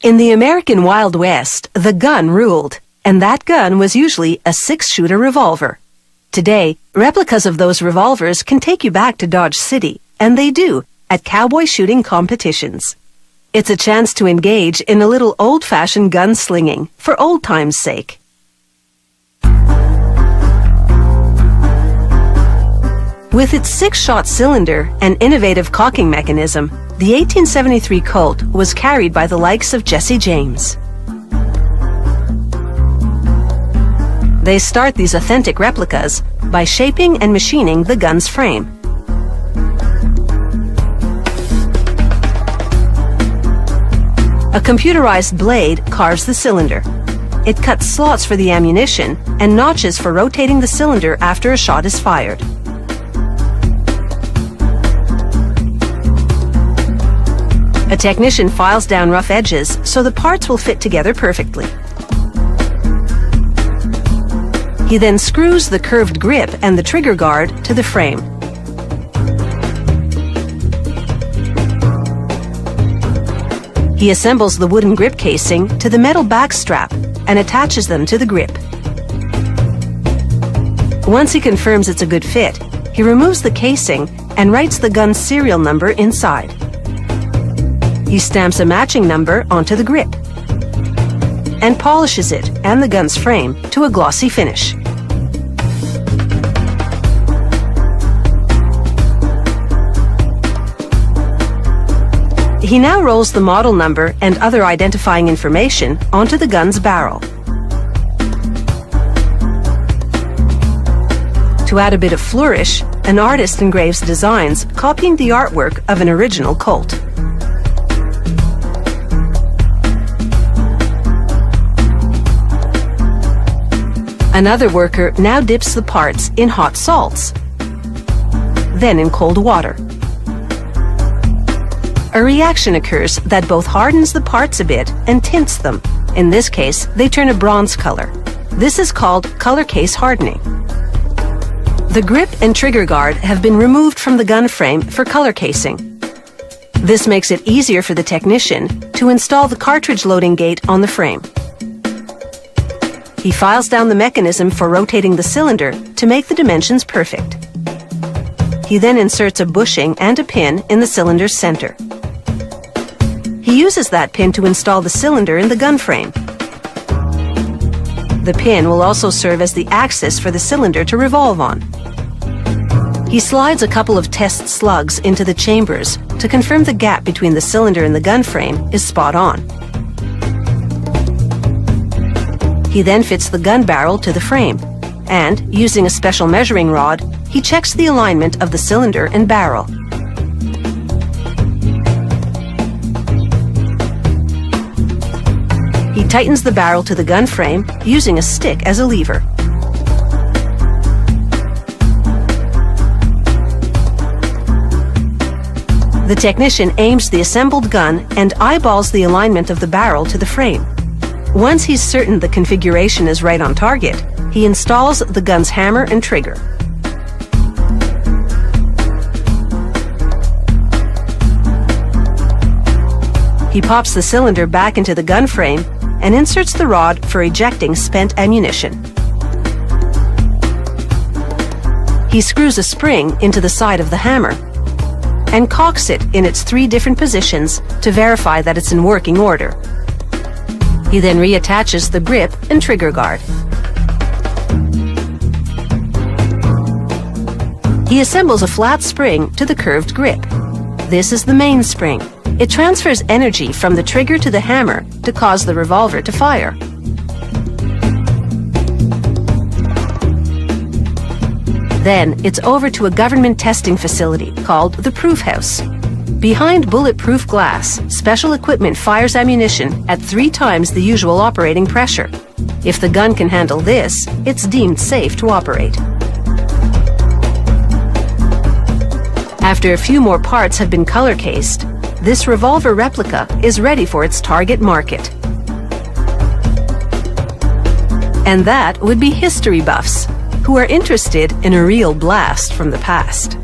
In the American Wild West, the gun ruled, and that gun was usually a 6-shooter revolver. Today, replicas of those revolvers can take you back to Dodge City, and they do, at cowboy shooting competitions. It's a chance to engage in a little old-fashioned gunslinging, for old time's sake. With its 6-shot cylinder and innovative cocking mechanism, the 1873 Colt was carried by the likes of Jesse James. They start these authentic replicas by shaping and machining the gun's frame. A computerized blade carves the cylinder. It cuts slots for the ammunition and notches for rotating the cylinder after a shot is fired. A technician files down rough edges so the parts will fit together perfectly. He then screws the curved grip and the trigger guard to the frame. He assembles the wooden grip casing to the metal back strap and attaches them to the grip. Once he confirms it's a good fit, he removes the casing and writes the gun's serial number inside. He stamps a matching number onto the grip and polishes it and the gun's frame to a glossy finish. He now rolls the model number and other identifying information onto the gun's barrel. To add a bit of flourish, an artist engraves designs copying the artwork of an original Colt. Another worker now dips the parts in hot salts, then in cold water. A reaction occurs that both hardens the parts a bit and tints them. In this case, they turn a bronze color. This is called color case hardening. The grip and trigger guard have been removed from the gun frame for color casing. This makes it easier for the technician to install the cartridge loading gate on the frame. He files down the mechanism for rotating the cylinder to make the dimensions perfect. He then inserts a bushing and a pin in the cylinder's center. He uses that pin to install the cylinder in the gun frame. The pin will also serve as the axis for the cylinder to revolve on. He slides a couple of test slugs into the chambers to confirm the gap between the cylinder and the gun frame is spot on. He then fits the gun barrel to the frame, and, using a special measuring rod, he checks the alignment of the cylinder and barrel. He tightens the barrel to the gun frame, using a stick as a lever. The technician aims the assembled gun and eyeballs the alignment of the barrel to the frame. Once he's certain the configuration is right on target, he installs the gun's hammer and trigger. He pops the cylinder back into the gun frame and inserts the rod for ejecting spent ammunition. He screws a spring into the side of the hammer and cocks it in its 3 different positions to verify that it's in working order. He then reattaches the grip and trigger guard. He assembles a flat spring to the curved grip. This is the main spring. It transfers energy from the trigger to the hammer to cause the revolver to fire. Then it's over to a government testing facility called the Proof House. Behind bulletproof glass, special equipment fires ammunition at 3 times the usual operating pressure. If the gun can handle this, it's deemed safe to operate. After a few more parts have been color cased, this revolver replica is ready for its target market. And that would be history buffs who are interested in a real blast from the past.